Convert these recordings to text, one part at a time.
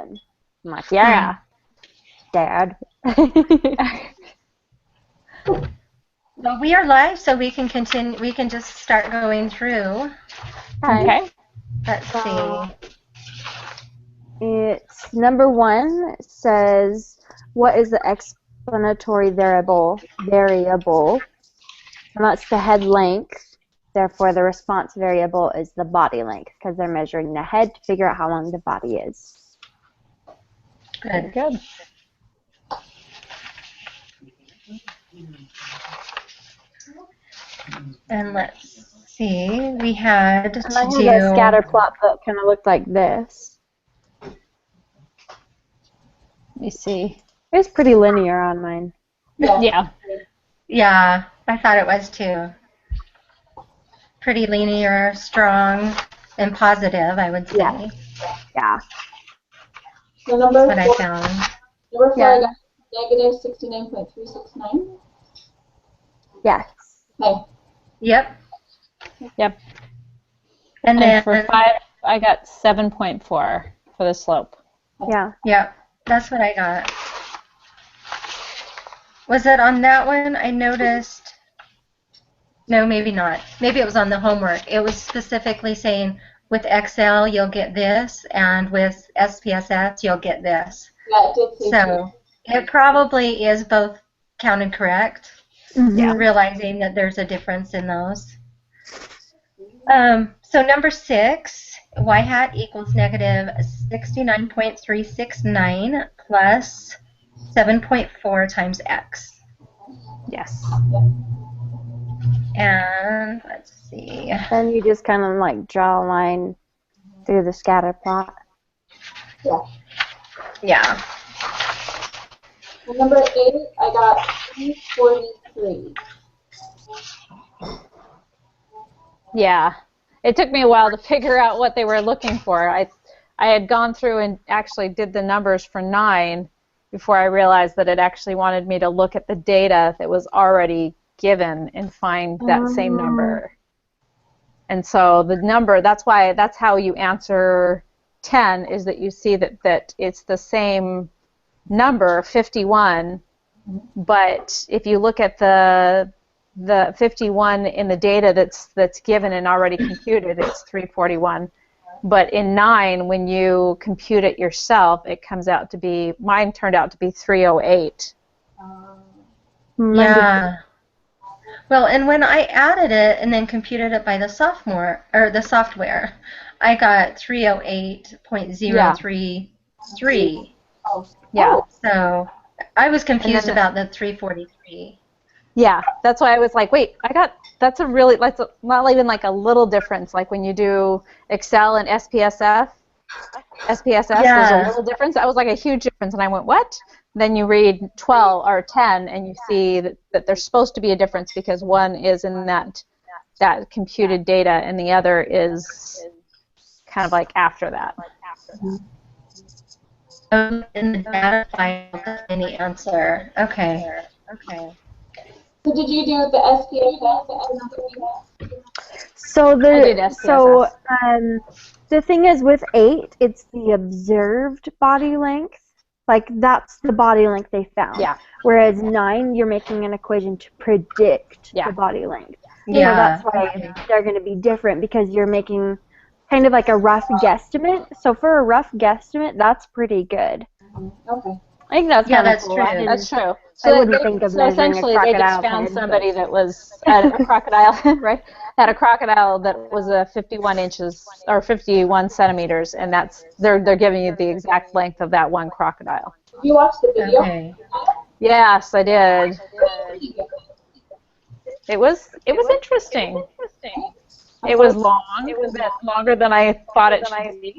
I'm like, yeah, Dad. Well, we are live, so we can continue. We can just start going through. Okay. Let's see. It's number 1. It says, what is the explanatory variable? And that's the head length. Therefore, the response variable is the body length because they're measuring the head to figure out how long the body is. Good. Good. And let's see. We had to And I do have a scatter plot that kind of looked like this. Let me see. It was pretty linear on mine. Yeah. Yeah, I thought it was too. Pretty linear, strong, and positive, I would say. Yeah. So number That's what I found. Number 4, I got negative 69.369. Yes. Okay. Yep. Yep. And then for 5, I got 7.4 for the slope. Yeah. Yep. That's what I got. Was it on that one? I noticed. No, maybe not. Maybe it was on the homework. It was specifically saying with Excel you'll get this, and with SPSS you'll get this. Yeah, it did say So it probably is both counted correct. Yeah. Realizing that there's a difference in those. So number 6, y hat equals negative 69.369 plus 7.4 times x. Yes. And let's see. Then you just kind of like draw a line through the scatter plot. Yeah. And number 8, I got 343. Yeah. It took me a while to figure out what they were looking for. I had gone through and actually did the numbers for 9 before I realized that it actually wanted me to look at the data that was already given and find that same number. And so the number, that's how you answer 10, is that you see that it's the same number, 51, but if you look at the 51 in the data that's given and already computed, it's 341. But in 9, when you compute it yourself, it comes out to be, mine turned out to be 308. Yeah. Well, and when I added it and then computed it by the software, I got 308.033. Yeah. So I was confused about the 343. Yeah, that's why I was like, wait, that's not even like a little difference. Like when you do Excel and SPSS, there's a little difference. That was like a huge difference, and I went, what? Then you read 12 or 10, and you see that there's supposed to be a difference because one is in that computed data, and the other is kind of like after that. In the data file in the answer. Okay. So did you do the SPSS? So I did SPSS. the thing is with 8, it's the observed body length. Like that's the body length they found. Yeah. Whereas 9, you're making an equation to predict the body length. Yeah. So that's why they're going to be different because you're making kind of like a rough guesstimate. So for a rough guesstimate, that's pretty good. Okay. I think that's kind of cool. True. That's true. I wouldn't think of measuring a essentially, crocodile they just found head, somebody that was a crocodile, right? Had a crocodile that was 51 inches or 51 centimeters, and they're giving you the exact length of that one crocodile. Did you watch the video? Okay. Yes, I did. It was interesting. It was long. It was a bit longer than I thought it should be.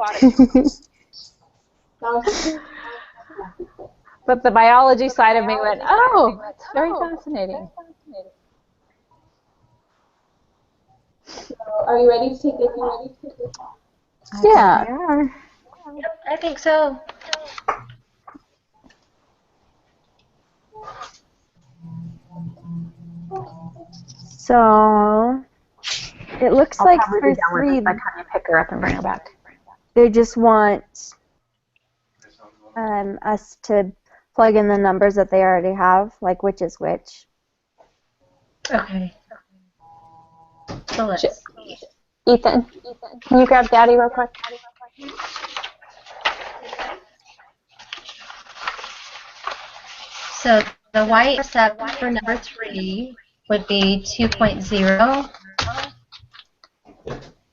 But the biology side of me went, oh, that's very fascinating. So are you ready to take this? Yeah. Yep, I think so. So it looks like for 3, by the time you pick her up and bring her back. they just want us to plug in the numbers that they already have, like which is which. Okay. So let's see. Ethan, can you grab Daddy real quick? So the y-intercept for number 3 would be 2.0.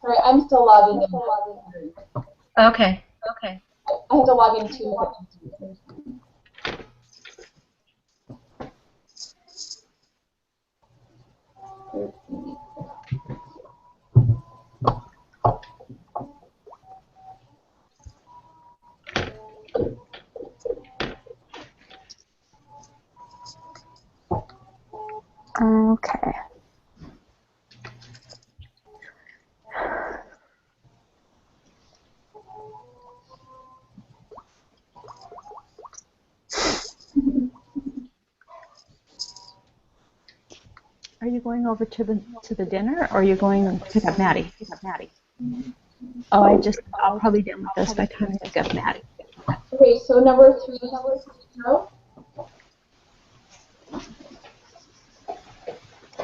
Sorry, I'm still logging in. Okay. I have to log in too. Okay. Are you going over to the dinner, or are you going to pick up Maddie? Oh, I'll probably be done with this by the time I pick up Maddie. Okay, so number 3 is 0.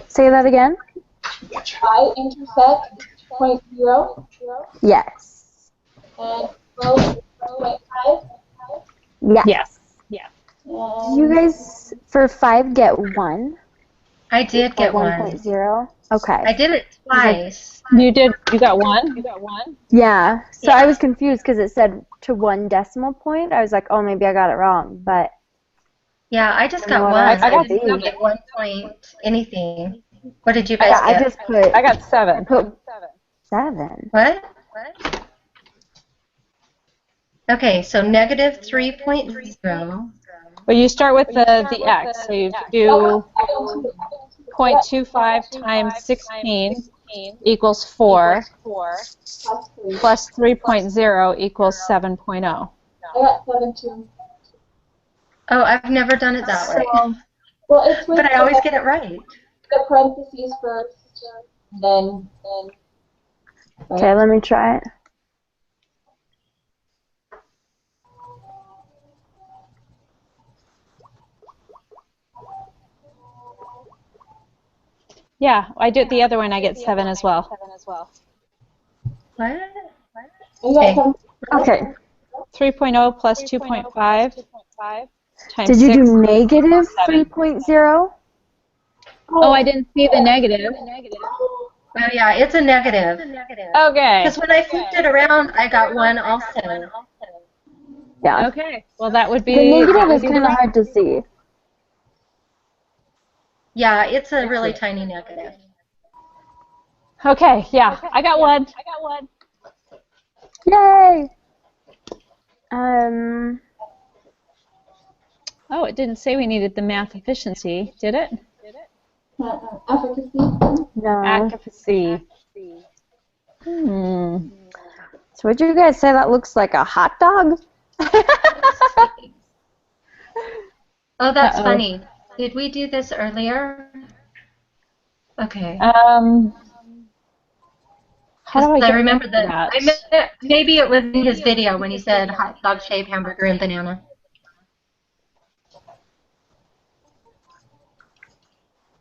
Say that again? Y-intercept 2.0. Yes. And 12 is 2.5. Yes. Yeah. Did you guys, for 5, get 1? I did get Or 1. 1.0? Okay. I did it twice. You got one? Yeah. So Yeah. I was confused because it said to 1 decimal point. I was like, oh, maybe I got it wrong. But Yeah, I just from got what 1. I I see, didn't get 1 point anything. What did you guys I get? just put I got 7. 7. What? Okay, so negative 3.0. Well, you start with the x, so you do 0.25 times 16 equals 4, plus 3.0 equals 7.0. I got 7 too. Oh, I've never done it that way. Well, it's with But I always get it right. the parentheses first, then. Okay, let me try it. Yeah, I do it the other one, I get 7 as well. What? You got 7. Okay. 3.0 plus 2.5 times Did you 6 do negative equals 7. 3.0? Oh, I didn't see the negative. Oh, yeah, it's a negative. Okay. Because when I flipped it around, I got 1 also. Yeah. Okay. Well, that would be The negative is the kind of hard to see. Yeah, it's a really tiny negative. Okay, yeah, I got one. Yay! Oh, it didn't say we needed the math efficiency, did it? Efficacy. No. Accuracy. So would you guys say that looks like a hot dog? Oh, that's funny. Did we do this earlier? Okay. How do I I get remember that? that. Maybe it was in his video when he said hot dog shaped hamburger and banana.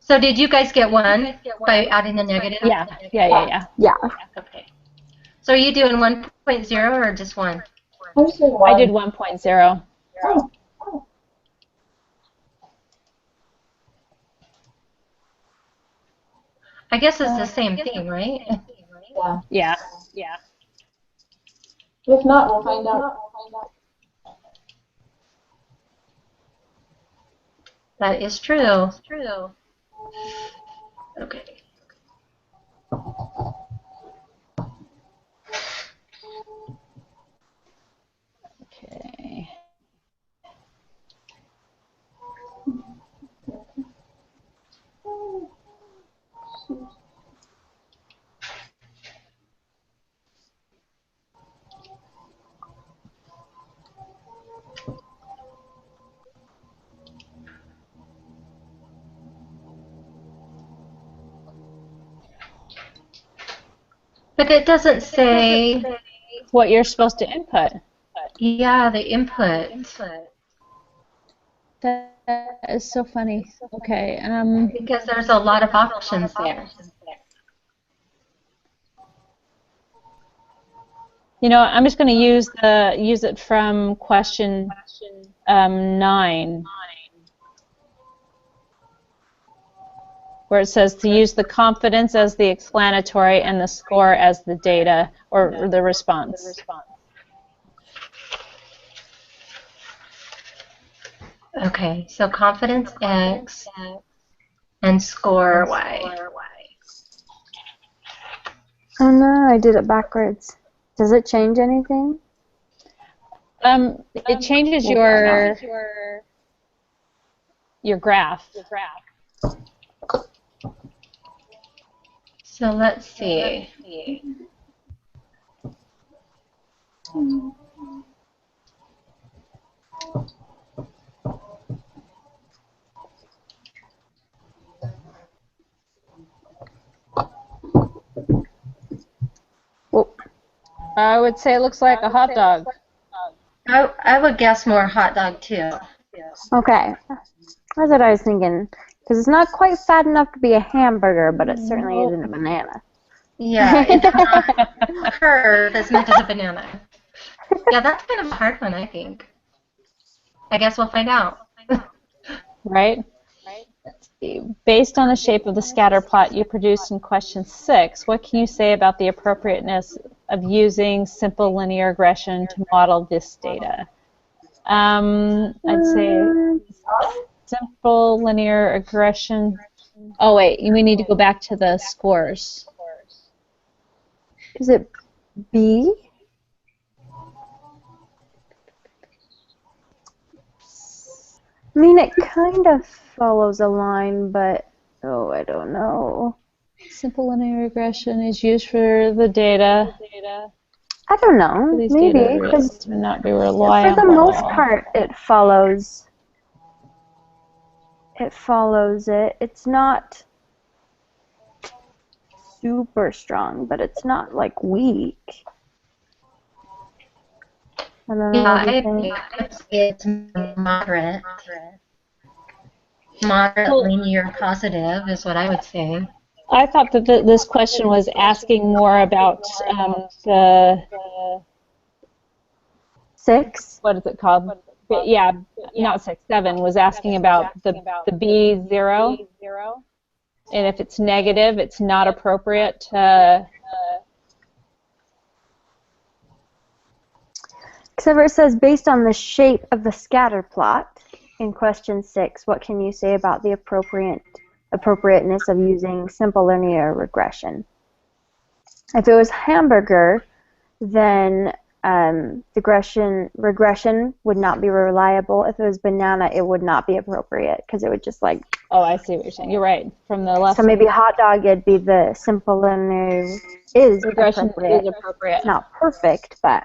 So did you guys get 1 by adding the negative? Yeah. Yeah. Okay. So are you doing 1.0 or just 1? I'm just doing 1. I did 1.0. Oh. I guess it's the same thing, right? Yeah. Yeah. If not, we'll find out. That is true. Okay. Okay. But it doesn't say. What you're supposed to input. Yeah, the input. That is so funny. Okay. Because there's a lot of options there. You know, I'm just going to use it from question 9, where it says to use the confidence as the explanatory and the score as the data or the response. Okay, so confidence X and score Y. Oh no, I did it backwards. Does it change anything? It changes your graph. So let's see. Well, I would say it looks like a hot dog. I would guess more hot dog too. okay. That's what I was thinking. Because it's not quite fat enough to be a hamburger, but it certainly isn't a banana. Yeah, it's not curved as much as a banana. Yeah, that's kind of a hard one, I think. I guess we'll find out. Right? Based on the shape of the scatter plot you produced in question 6, what can you say about the appropriateness of using simple linear regression to model this data? I'd say simple linear regression. Oh wait, we need to go back to the scores. Is it B? I mean, it kind of follows a line, but oh, I don't know. Simple linear regression is used for the data. I don't know. These Maybe data because may not be for reliable. the most part, it follows. It follows it. It's not super strong, but it's not like weak. I don't know. Yeah, What do I you agree. think? I'd say it's moderate. Moderate, linear, positive is what I would say. I thought that this question was asking more about the 6. what is it called? Yeah, not 6, 7 was asking about the B0, and if it's negative, it's not appropriate to. Except for it says, based on the shape of the scatter plot in question 6, what can you say about the appropriateness of using simple linear regression? If it was hamburger, then the regression would not be reliable. If it was banana, it would not be appropriate because it would just like. Oh, I see what you're saying. You're right. From the left. So maybe hot dog, it'd be the simple linear is regression appropriate. is appropriate. It's not perfect, but.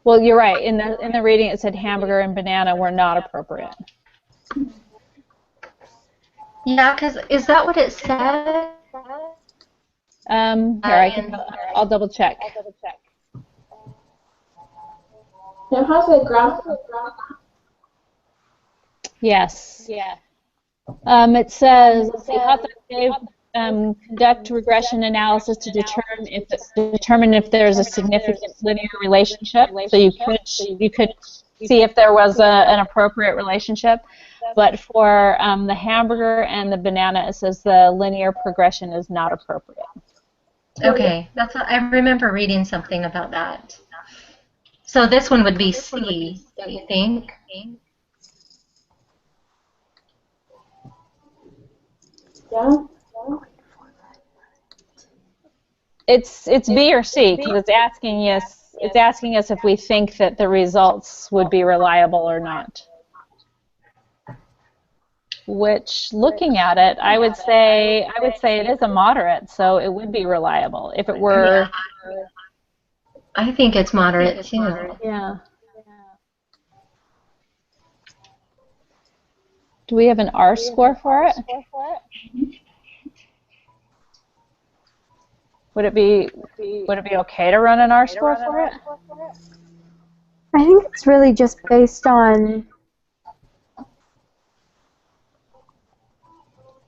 Well, you're right. In the reading, it said hamburger and banana were not appropriate. Yeah, because is that what it said? Here, I'll double check. Now, how's the graph? Yes. It says, let's see, hot dog Dave conduct regression analysis to determine if there's a significant linear relationship. So you could see if there was an appropriate relationship. But for the hamburger and the banana, it says the linear progression is not appropriate. Okay, that's what I remember reading something about that. So this one would be C, don't you think? Yeah. It's B or C because it's asking us if we think that the results would be reliable or not. Which, looking at it, I would say it is a moderate, so it would be reliable. If it were, I think it's moderate too. yeah. Do we have an R score for it? Would it be okay to run an R score for it? I think it's really just based on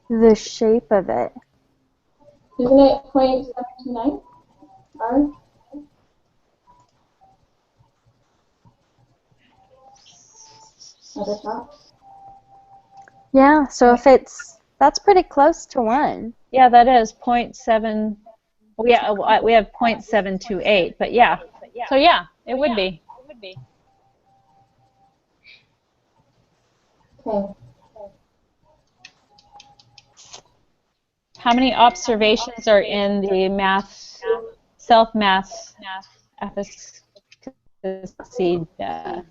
the shape of it. Isn't it 0.729? R? At the top? Yeah, so if that's pretty close to 1. Yeah, that is 0.7. We have 0.728, but yeah. So yeah, it would be. Okay. How many observations are in the self-math efficacy data?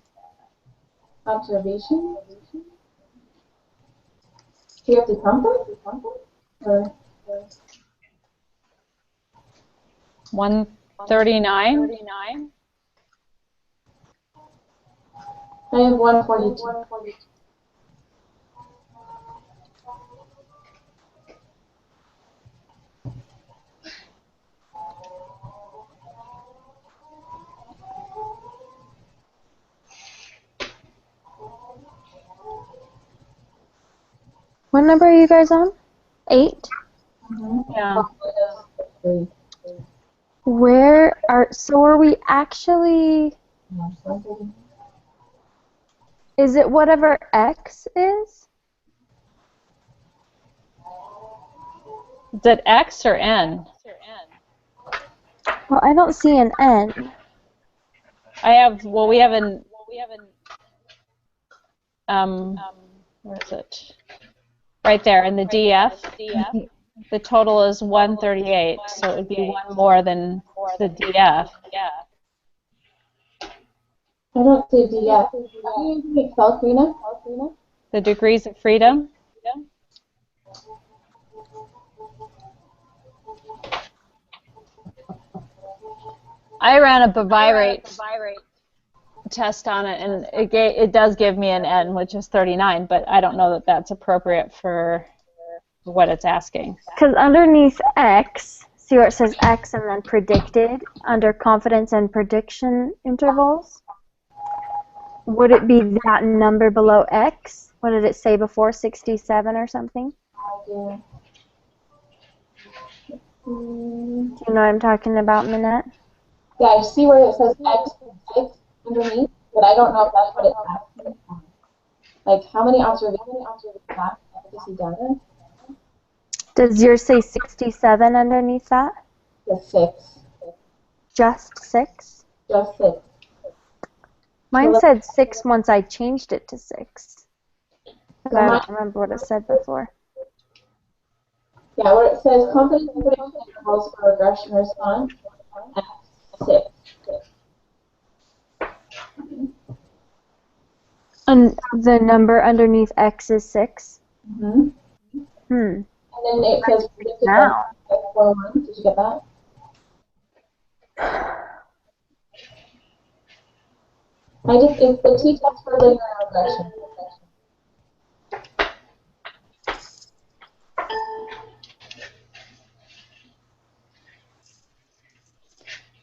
Observation? Do you have to count them? Or 139? I have 142. What number are you guys on? 8? Yeah. So are we actually, is it whatever X is? Is it X or N? Well, I don't see an N. We have an, where is it? Right there in the DF. The total is 138, so it would be one more than the DF. I don't see D yet. Are you using Excel, Karina? The degrees of freedom. I ran a bivirate test on it, and it does give me an N, which is 39, but I don't know that that's appropriate for what it's asking. Because underneath X, see where it says X and then predicted, under confidence and prediction intervals? Would it be that number below X? What did it say before, 67 or something? Do Do you know what I'm talking about, Minette? Yeah, I see where it says X and 6 underneath, but I don't know if that's what it's asking. Like, how many observations have efficacy data? Does yours say 67 underneath that? The 6. Just 6? Just 6. Mine said 6 once I changed it to 6. Because I mine- don't remember what it said before. Yeah, where it says confidence and prediction intervals for regression response, X 6. And the number underneath X is 6? Mm-hmm. Hmm. And then it says predicted Now. 41. Did you get that? It's the t-test for linear regression.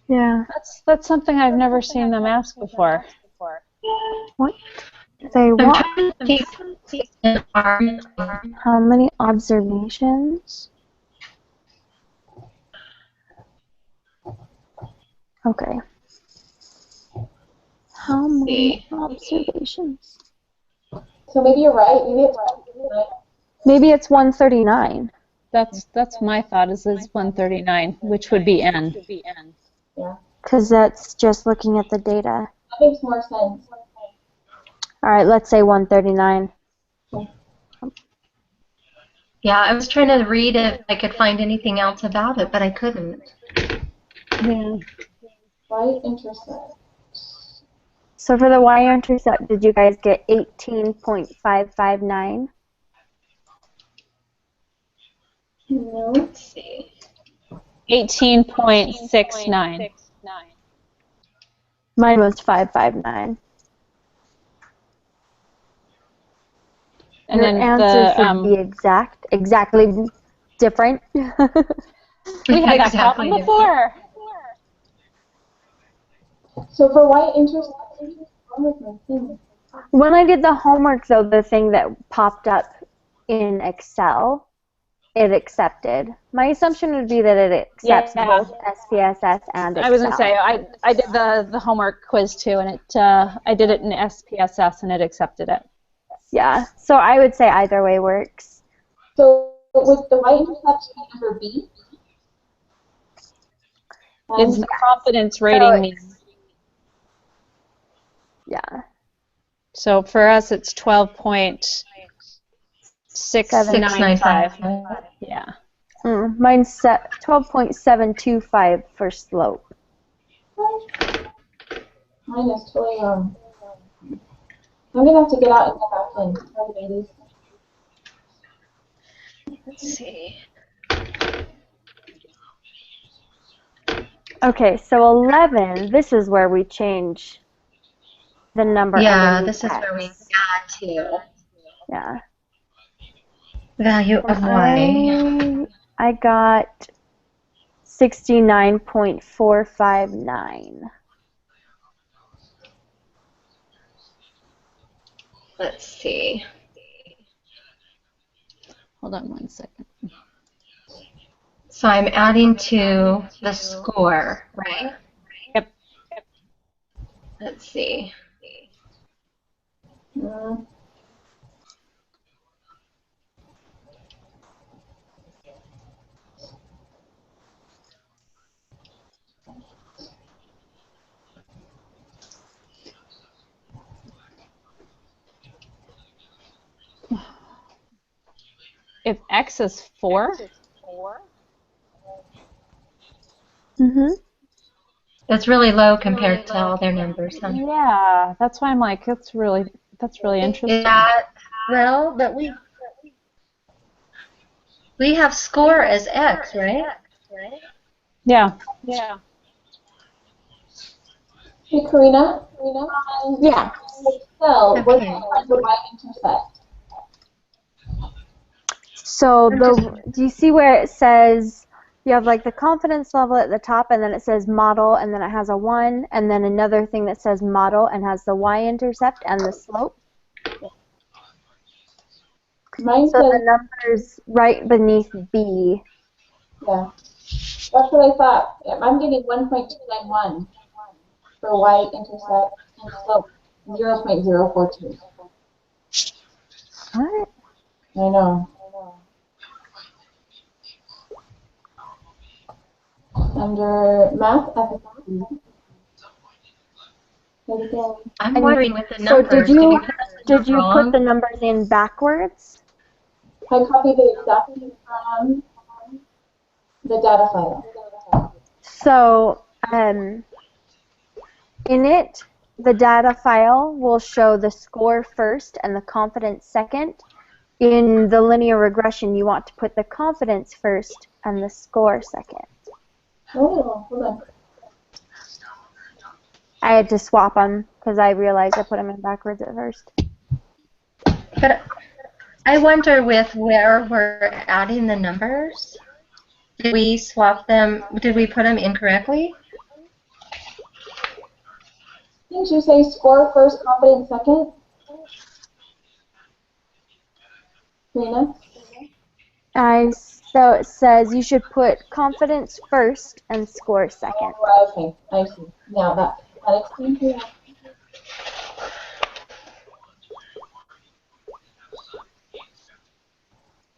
Yeah. That's something I've never seen them ask before. What? They I'm want trying to see in R. how many observations? Okay. How many observations? So maybe you're right. Maybe it's right. Maybe it's 139. That's my thought. Is 139, which would be N. Yeah. Because that's just looking at the data. That makes more sense. All right, let's say 139. Yeah, I was trying to read if I could find anything else about it, but I couldn't. Yeah. Y-intercept. So for the y-intercept, did you guys get 18.559? No. Let's see. 18.69. Mine was 559. And Your then answer should be exactly different. we had that problem before. So for y-intercept, wrong with my thing? When I did the homework, though, the thing that popped up in Excel, it accepted. My assumption would be that it accepts Yeah. both SPSS and Excel. I was gonna say I did the homework quiz too, and it I did it in SPSS and it accepted it. Yeah, so I would say either way works. So would the y-intercept be under B? It's the confidence rating means. Yeah. So for us, it's 12.695. Yeah. Mine's 12.725 for slope. Mine is totally wrong. I'm gonna have to get out and go back in. Sorry, ladies. Let's see. Okay, so 11, this is where we change the number. Yeah, underneath this is where we X. add to Yeah. value of y. I got 69.459. Let's see. Hold on one second. So I'm adding to the score, right? Yep. Let's see. If X is 4. That's really low compared to all their numbers. Huh? Yeah, that's why I'm like, that's really interesting. Yeah, well, but we have score as X, right? Yeah. Hey, Karina? Yeah. Excel, what's Okay. the y-intercept? So do you see where it says you have like the confidence level at the top, and then it says model, and then it has a 1, and then another thing that says model and has the y-intercept and the slope? Mine So the says, number's right beneath B. yeah. That's what I thought. Yeah, I'm getting 1.291 for y-intercept and slope 0.042. What? I know. Under math efficacy. I'm wondering with the So numbers. did you put the numbers in backwards? I copied it exactly from the data file. So in it, the data file will show the score first and the confidence second. In the linear regression, you want to put the confidence first and the score second. Oh, hold on. I had to swap them because I realized I put them in backwards at first. But I wonder with where we're adding the numbers, did we swap them, did we put them incorrectly? Didn't you say score first, confidence second? Karina? So it says you should put confidence first and score second. Oh, okay, I see. Now that explains it.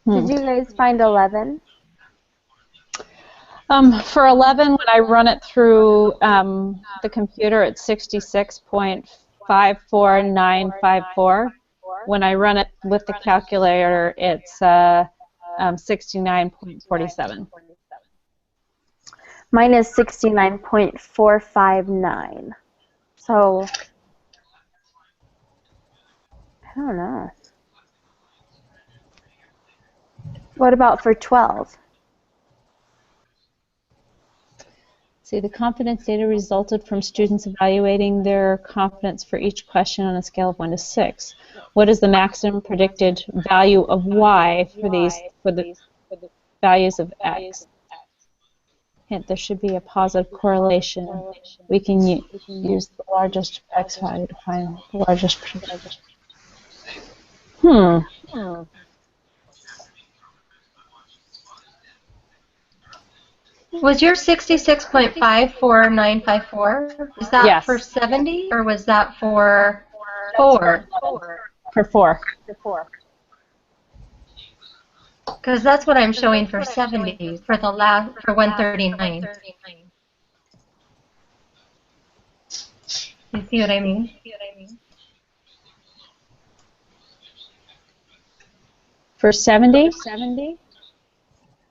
Did you guys find 11? For 11, when I run it through the computer, it's 66.54954. When I run it with the calculator, it's 69.47. Mine is 69.459. So, I don't know. What about for 12? See, the confidence data resulted from students evaluating their confidence for each question on a scale of 1 to 6. What is the maximum predicted value of y for the values of x? hint, there should be a positive correlation. We can use the largest X value to find the largest prediction. Was your 66.54954? Is that Yes. for 70 or was that for 4? For 4. Because that's what I'm showing for 70 for the last for 139. You see what I mean? For 70?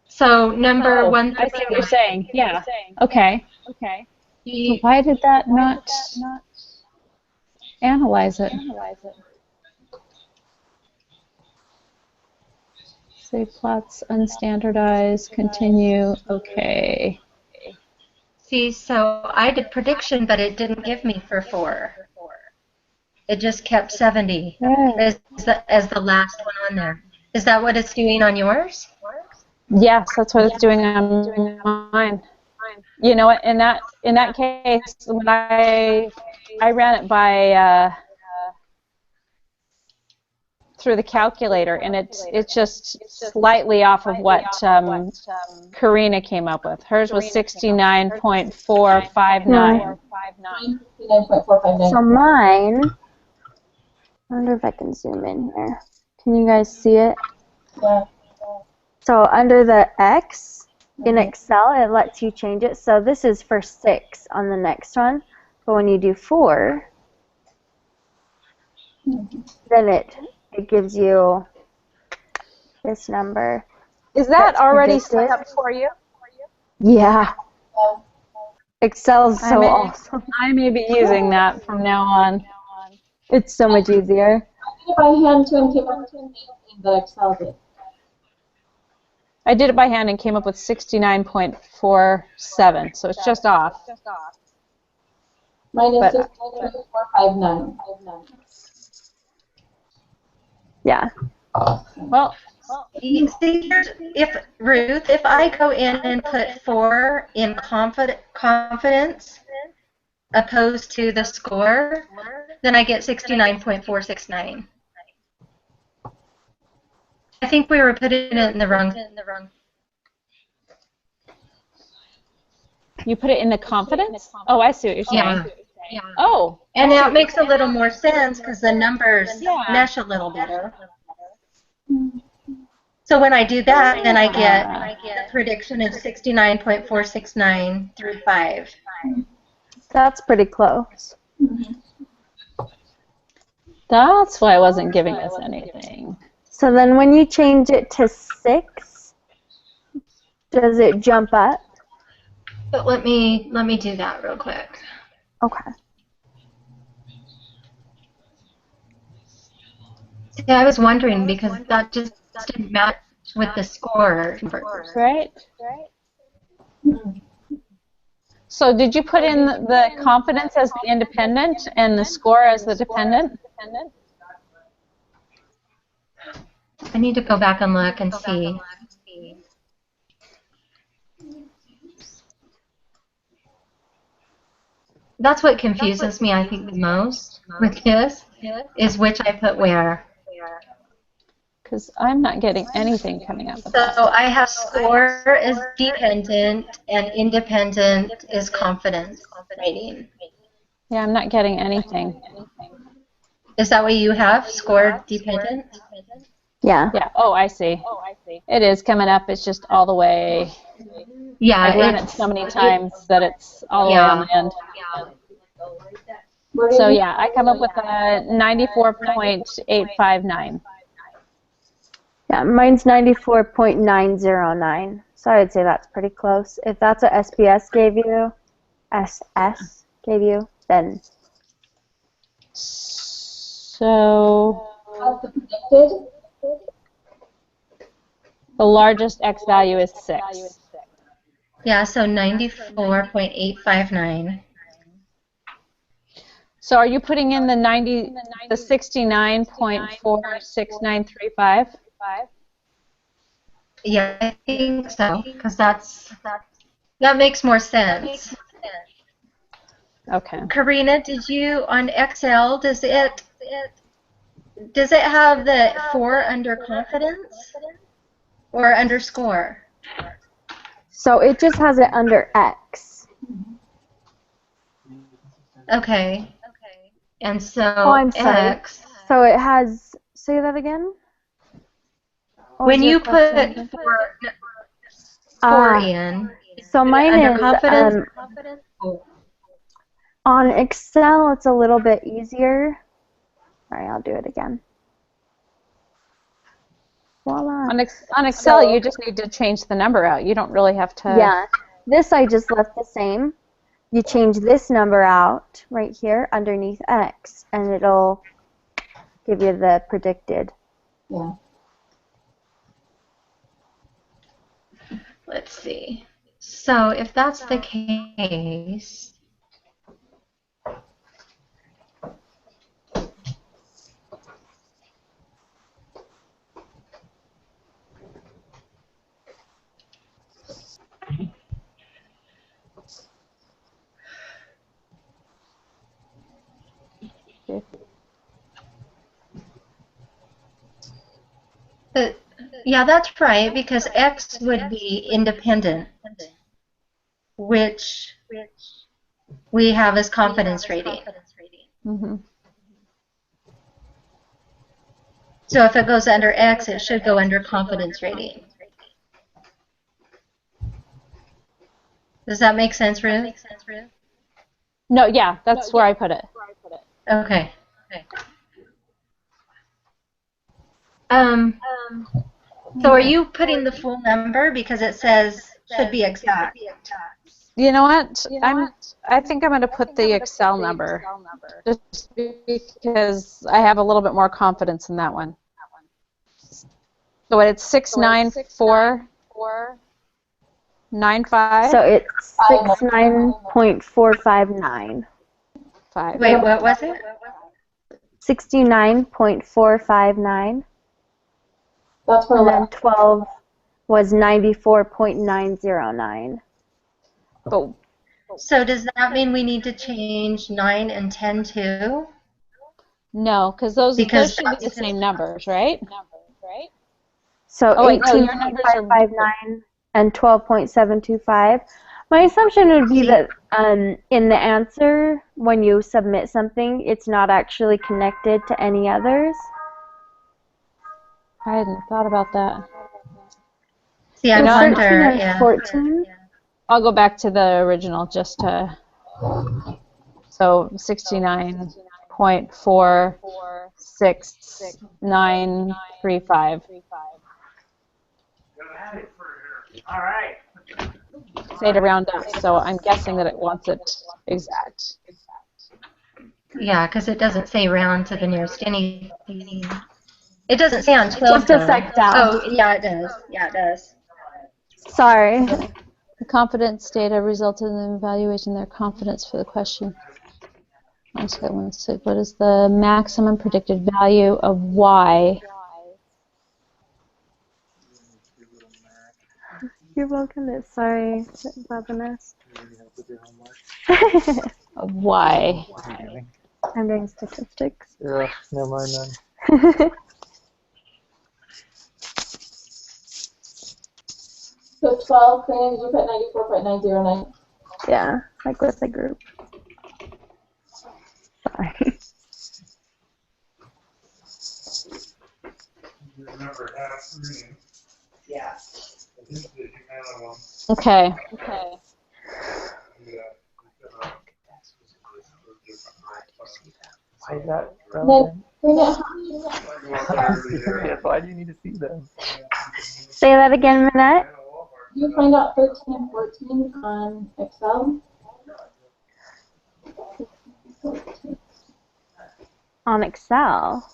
So number Oh, I see what 139. you're saying. Yeah. Okay. So why did that not analyze it? Say plots unstandardized, continue, okay. See, so I did prediction, but it didn't give me for 4. It just kept 70 Yeah. as the last one on there. Is that what it's doing on yours? Yes, that's what it's doing on mine. You know what? In that case, when I ran it by through the calculator, and it's just slightly off of what Karina came up with. Hers was 69.459. 69.459. So mine, I wonder if I can zoom in here. Can you guys see it? Yeah. So under the X in Excel, it lets you change it. So this is for 6 on the next one. But when you do 4, then it gives you this number. Is that That's already set predicted. up for you? Yeah. Excel's so awesome. I may be using that from now on. It's so much easier. I did it by hand too and came up with something that Excel did. I did it by hand and came up with 69.47, so it's just off. Mine is But- 69.459. Yeah. Well, You see, if Ruth, if I go in and put 4 in confidence opposed to the score, then I get 69.469. I think we were putting it in the wrong. you put it in the confidence? Oh, I see what you're saying. Yeah. Oh, And that makes a little more sense because the numbers mesh a little better. So when I do that, then I get a prediction of 69.469 through 5. That's pretty close. that's why I wasn't giving us anything. So then when you change it to 6, does it jump up? But let me do that real quick. Okay. Yeah, I was wondering because that just didn't match with the score. Right? So did you put in the confidence as the independent and the score as the dependent? I need to go back and look and see. That's what confuses me, I think, the most with this, is which I put where. Because I'm not getting anything coming up with So that. I have score is dependent and independent is confidence rating. Yeah, I'm not getting anything. Is that what you have? Score dependent? Yeah. Yeah, oh, I see. It is coming up. It's just all the way. Yeah, I've run it so many times that it's all the way on the end. So yeah, I come up with a 94.859. Yeah, mine's 94.909. So I would say that's pretty close. If that's what SBS gave you, then So How's the predicted? the largest X value is 6. Yeah, so 94.859. So are you putting in the 69.46935? Yeah, I think so, because that's That makes more sense. Okay. Karina, did you on Excel? Does it have the 4 under confidence or underscore? So it just has it under X. Okay. And so Oh, I'm sorry. X. So it has, say that again? What was When your you question put again? 4 in, So mine under is, confidence. on Excel, it's a little bit easier. All right, I'll do it again. Voila. On Excel, you just need to change the number out. You don't really have to. Yeah, this I just left the same. You change this number out right here underneath X, and it'll give you the predicted. Yeah. Let's see. So if that's the case, yeah, that's right, because X would be independent, which we have as confidence rating. Mm-hmm. So if it goes under X, it should go under confidence rating. Does that make sense, Ruth? No, yeah, that's where I put it. Okay. So are you putting the full number because it says should be exact? You know what? I think I'm going to put the Excel number just because I have a little bit more confidence in that one. So it's 69495. So it's 69.459. Wait, what was it? 69.459. That's for And then 11. 12 was 94.909. But So does that mean we need to change 9 and 10 too? no, because those should be the same numbers, right? So Oh, wait, no, your numbers are 18.559 and 12.725. My assumption would be that in the answer, when you submit something, it's not actually connected to any others. I hadn't thought about that. See, I So wonder. 13 and Yeah. 14. I'll go back to the original just to. So 69.46935. All right. Say to round up, so I'm guessing that it wants it exact. Yeah, because it doesn't say round to the nearest anything. It doesn't say on 12 Just a sec, Dal. Oh, yeah, it does. Yeah, it does. Sorry. The confidence data resulted in them evaluating their confidence for the question. What is the maximum predicted value of Y? You're welcome. Sorry about the mess. Of Y. I'm doing statistics. Yeah, never mind then. So 12, Karina, did you put 94.909? Yeah, like with the group. Sorry. Remember, half green. Yeah. Okay. Why is that Then, relevant? Karina, I'm serious. Why do you need to see them? Say that again, Minette. do you find out 13 and 14 on Excel? On Excel.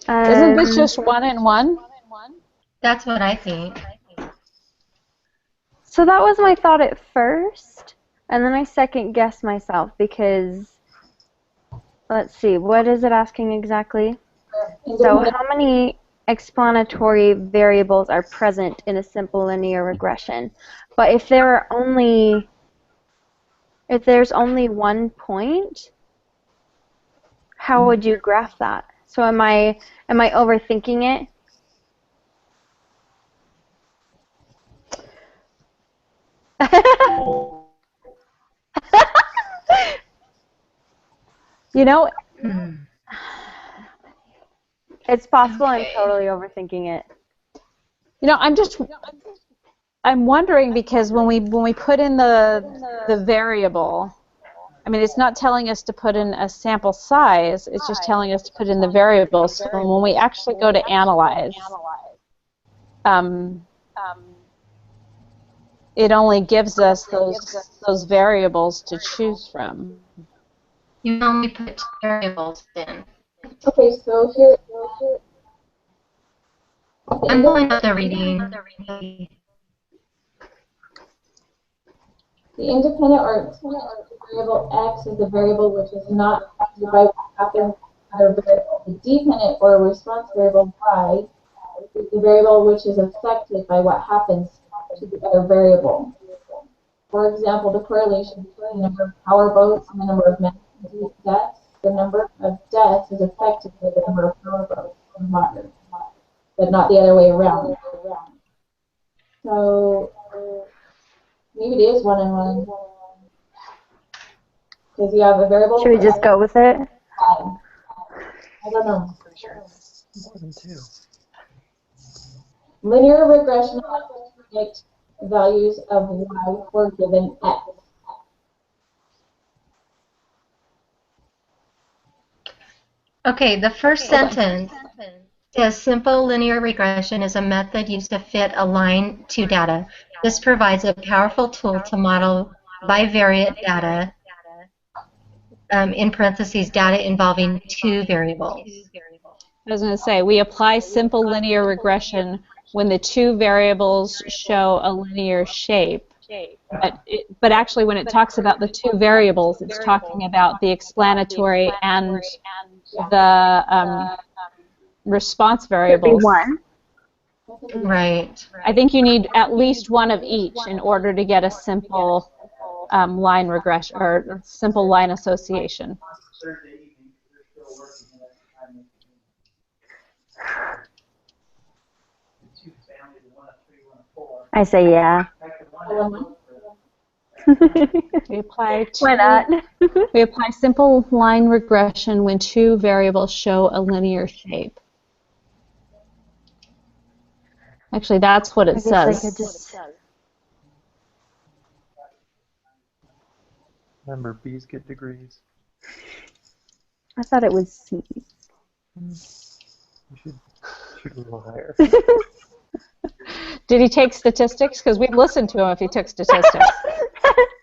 Isn't this just 1 and 1? That's what I think. So that was my thought at first, and then I second guessed myself because, let's see, what is it asking exactly? So how many explanatory variables are present in a simple linear regression. But if there's only one point, how would you graph that? So am I overthinking it? You know, it's possible I'm totally overthinking it. You know, I'm wondering because when we put in the variable, I mean, it's not telling us to put in a sample size, it's just telling us to put in the variable. So when we actually go to analyze, it only gives us those variables to choose from. You only put two variables in. Okay, so here, I'm going up the reading. the independent or variable x is the variable which is not affected by what happens to the other variable. The dependent or response variable y is the variable which is affected by what happens to the other variable. For example, the correlation between the number of power boats and the number of men deaths. The number of deaths is affected by the number of power boats in water, but not the other way around. So maybe it is 1 and 1. Because you have a variable. Should we just go with it? I don't know. Pretty sure it's more than 2. Linear regression allows us to predict values of y for a given x. Okay, the first sentence says simple linear regression is a method used to fit a line to data. This provides a powerful tool to model bivariate data, in parentheses, data involving two variables. I was going to say, we apply simple linear regression when the two variables show a linear shape. But actually, when it talks about the two variables, it's talking about the explanatory and the response variables. One. Right. I think you need at least one of each in order to get a simple line regression or simple line association. I say yeah. We apply Why not? we apply simple line regression when two variables show a linear shape. Actually, that's what it says. Remember, B's get degrees. I thought it was C. You should go a little higher. Did he take statistics? Because we'd listen to him if he took statistics.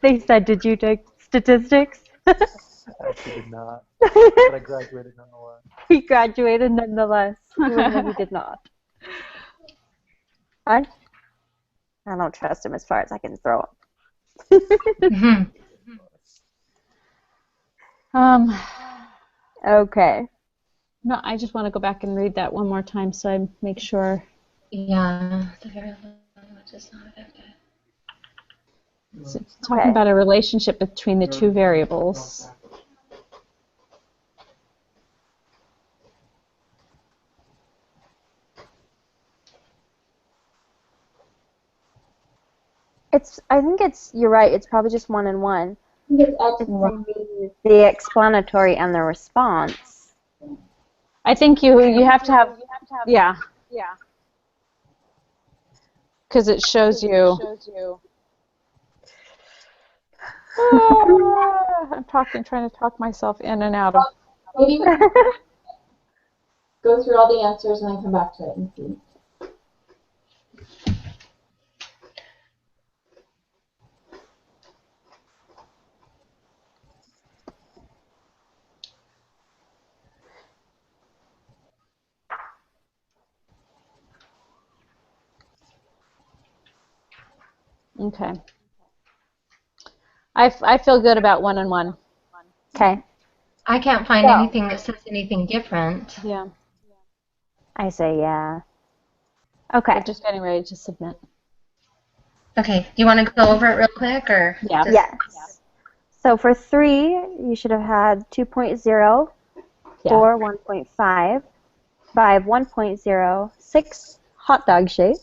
They said, did you take statistics? I actually did not, but I graduated nonetheless. He graduated nonetheless, even though he did not. I don't trust him as far as I can throw him. Okay. No, I just want to go back and read that one more time so I make sure. Yeah, the variable which is not affected. So it's talking about a relationship between the two variables. I think you're right, it's probably just 1 and 1. It's the explanatory and the response. I think you have to have, yeah. Because it shows you. I'm trying to talk myself in and out of. maybe go through all the answers and then come back to it and see. Okay. I feel good about 1 and 1. Okay. I can't find anything that says anything different. Yeah. I say yeah. Okay. We're just getting ready to submit. Okay, do you want to go over it real quick, or Yeah. just- Yes. So for 3, you should have had 2.0, Yeah. 4, 1.5, 5, 1.0, 6, hot dog shape.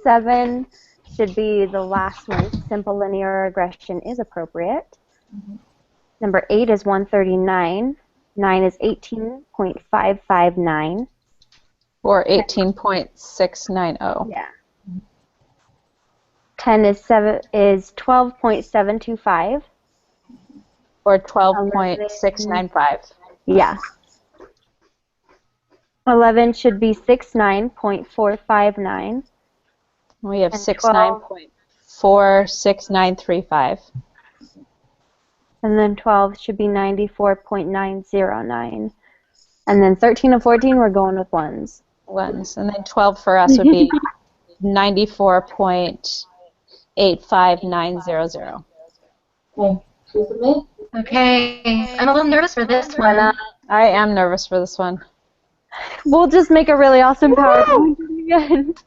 7 should be the last one. Simple linear regression is appropriate. Number 8 is 139. 9 is 18.559. Or 18.690. Yeah. 10 is 12.725. Or 12.695. Yeah. 11 should be 69.459. We have And 69.46935. And then 12 should be 94.909. And then 13 and 14, we're going with ones. Ones. And then 12 for us would be 94.85900. Okay. Should we submit? Okay, I'm a little nervous for this one. I am nervous for this one. We'll just make a really awesome PowerPoint at the end.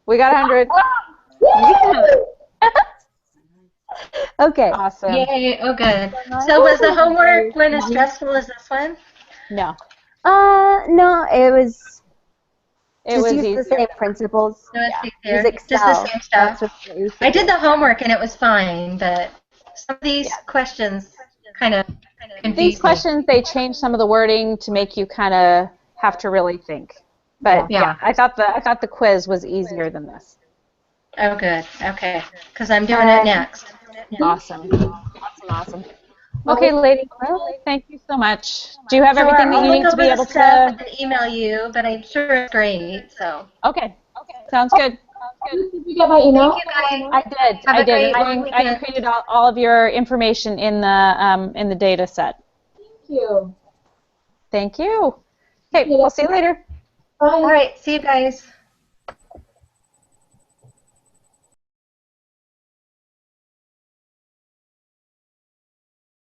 We got 100. Okay. Awesome. Yay, oh good. So was the homework one as stressful as this one? No. No, it was It just was use easy. the same principles. No, it's easier. Use Excel. Just the same That's stuff. what you should I did do. the homework and it was fine, but some of these questions kind of confused These me. questions, they changed some of the wording to make you kind of have to really think. But Yeah. I thought the quiz was easier than this. Oh, good. Okay, because I'm doing it next. Awesome. Awesome. Okay, ladies. Well, thank you so much. Do you have Sure, everything that I'll you look need to be over able the stuff to? and email you, but I'm sure it's great. So Okay. Sounds good. Did you get my email? thank you guys. I did. Have I a great did. long I weekend. included all of your information in the data set. Thank you. Thank you. Okay, we'll see you later. Bye. All right, see you guys.